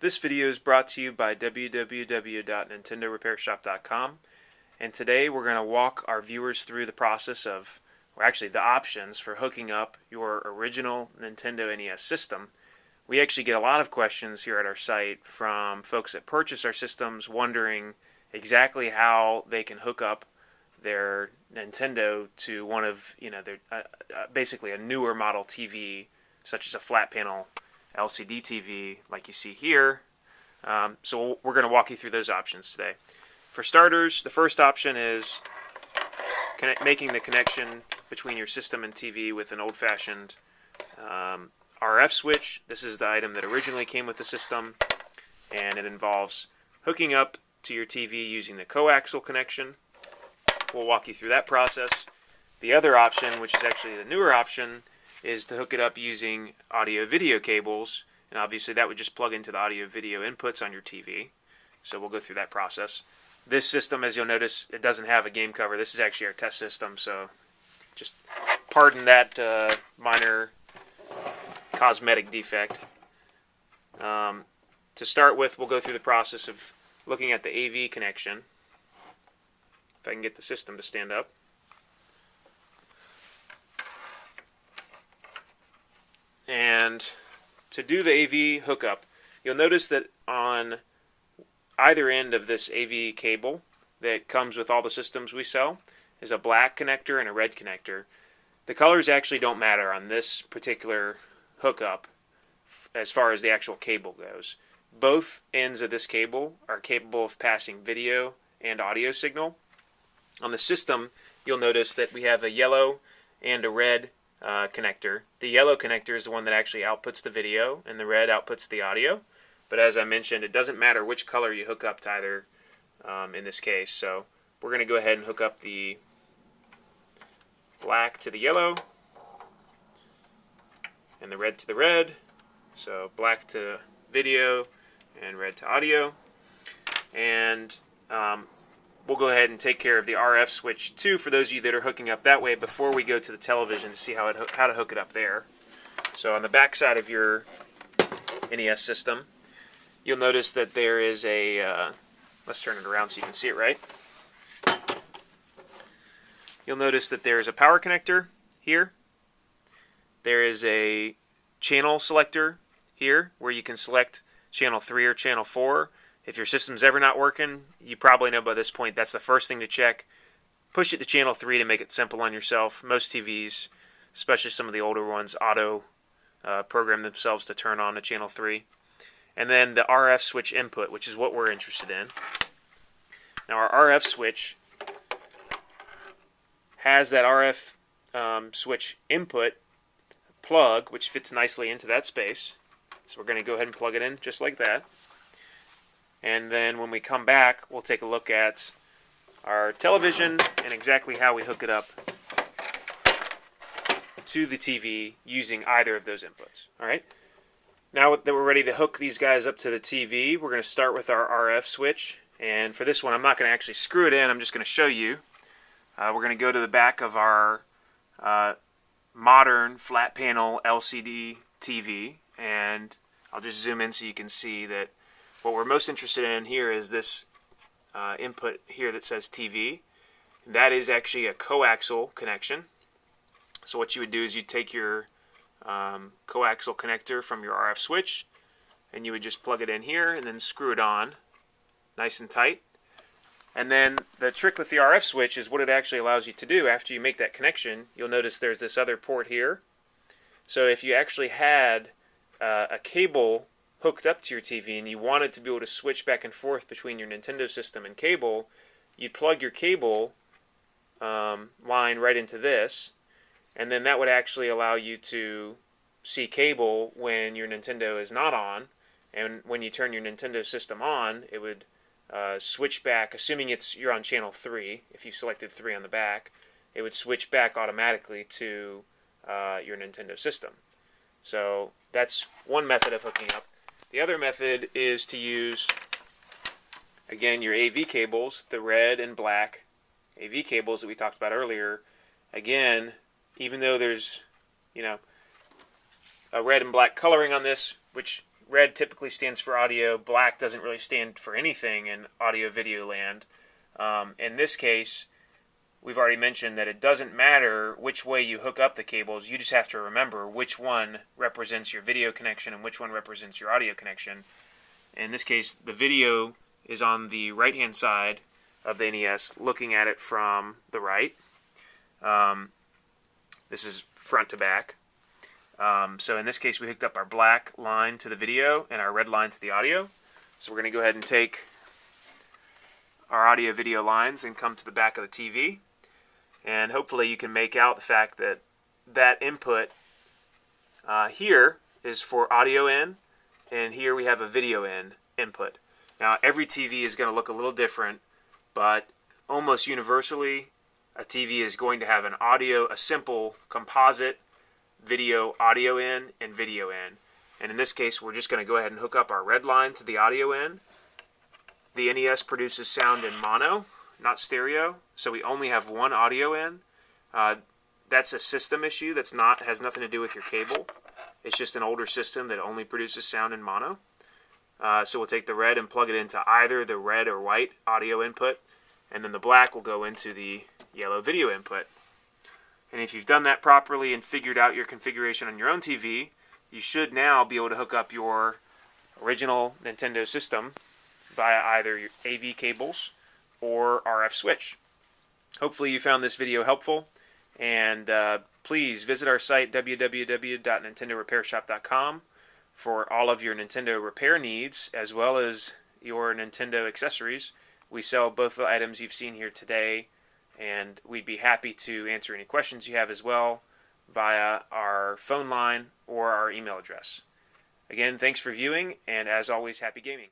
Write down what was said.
This video is brought to you by www.nintendorepairshop.com, and today we're going to walk our viewers through the process of, or actually the options for hooking up your original Nintendo NES system. We actually get a lot of questions here at our site from folks that purchase our systems wondering exactly how they can hook up their Nintendo to one of, their basically a newer model TV, such as a flat panel LCD TV like you see here. So we're going to walk you through those options today. For starters, the first option is making the connection between your system and TV with an old-fashioned RF switch. This is the item that originally came with the system, and it involves hooking up to your TV using the coaxial connection. We'll walk you through that process. The other option, which is actually the newer option, is to hook it up using audio-video cables, and obviously that would just plug into the audio-video inputs on your TV. So we'll go through that process. This system, as you'll notice, it doesn't have a game cover. This is actually our test system, so just pardon that minor cosmetic defect. To start with, we'll go through the process of looking at the AV connection. If I can get the system to stand up. And to do the AV hookup, you'll notice that on either end of this AV cable that comes with all the systems we sell is a black connector and a red connector. The colors actually don't matter on this particular hookup as far as the actual cable goes. Both ends of this cable are capable of passing video and audio signal. On the system, you'll notice that we have a yellow and a red connector. The yellow connector is the one that actually outputs the video, and the red outputs the audio. But as I mentioned, it doesn't matter which color you hook up to either in this case. So we're going to go ahead and hook up the black to the yellow, and the red to the red. So black to video, and red to audio. And we'll go ahead and take care of the RF switch too for those of you that are hooking up that way before we go to the television to see how to hook it up there. So on the back side of your NES system, you'll notice that there is a, let's turn it around so you can see it right. You'll notice that there's a power connector here. There is a channel selector here where you can select channel 3 or channel 4. If your system's ever not working, you probably know by this point that's the first thing to check. Push it to channel 3 to make it simple on yourself. Most TVs, especially some of the older ones, auto program themselves to turn on to channel 3. And then the RF switch input, which is what we're interested in. Now our RF switch has that RF switch input plug, which fits nicely into that space. So we're going to go ahead and plug it in just like that. And then when we come back, we'll take a look at our television and exactly how we hook it up to the TV using either of those inputs. All right. Now that we're ready to hook these guys up to the TV, we're going to start with our RF switch. And for this one, I'm not going to actually screw it in. I'm just going to show you. We're going to go to the back of our modern flat panel LCD TV, and I'll just zoom in so you can see that what we're most interested in here is this input here that says TV. That is actually a coaxial connection. So what you would do is you'd take your coaxial connector from your RF switch, and you would just plug it in here and then screw it on nice and tight. And then the trick with the RF switch is what it actually allows you to do after you make that connection. You'll notice there's this other port here. So if you actually had a cable hooked up to your TV and you wanted to be able to switch back and forth between your Nintendo system and cable, you'd plug your cable line right into this, and then that would actually allow you to see cable when your Nintendo is not on, and when you turn your Nintendo system on, it would switch back, assuming you're on channel 3, if you selected 3 on the back, it would switch back automatically to your Nintendo system. So that's one method of hooking up. The other method is to use, again, your AV cables, the red and black AV cables that we talked about earlier. Again, even though there's, a red and black coloring on this, which red typically stands for audio. Black doesn't really stand for anything in audio-video land. In this case, we've already mentioned that it doesn't matter which way you hook up the cables. You just have to remember which one represents your video connection and which one represents your audio connection. In this case, the video is on the right-hand side of the NES, looking at it from the right. This is front to back. So in this case, we hooked up our black line to the video and our red line to the audio. So we're going to go ahead and take our audio-video lines and come to the back of the TV. And hopefully you can make out the fact that that input here is for audio in, and here we have a video in input. Now every TV is going to look a little different, but almost universally a TV is going to have a simple composite video audio in and video in. And in this case, we're just going to go ahead and hook up our red line to the audio in. The NES produces sound in mono, not stereo, so we only have one audio in. That's a system issue. Has nothing to do with your cable. It's just an older system that only produces sound in mono. So we'll take the red and plug it into either the red or white audio input, and then the black will go into the yellow video input. And if you've done that properly and figured out your configuration on your own TV, you should now be able to hook up your original Nintendo system via either your AV cables or RF switch. Hopefully you found this video helpful, and please visit our site www.nintendorepairshop.com for all of your Nintendo repair needs as well as your Nintendo accessories. We sell both the items you've seen here today, and we'd be happy to answer any questions you have as well via our phone line or our email address. Again, thanks for viewing, and as always, happy gaming.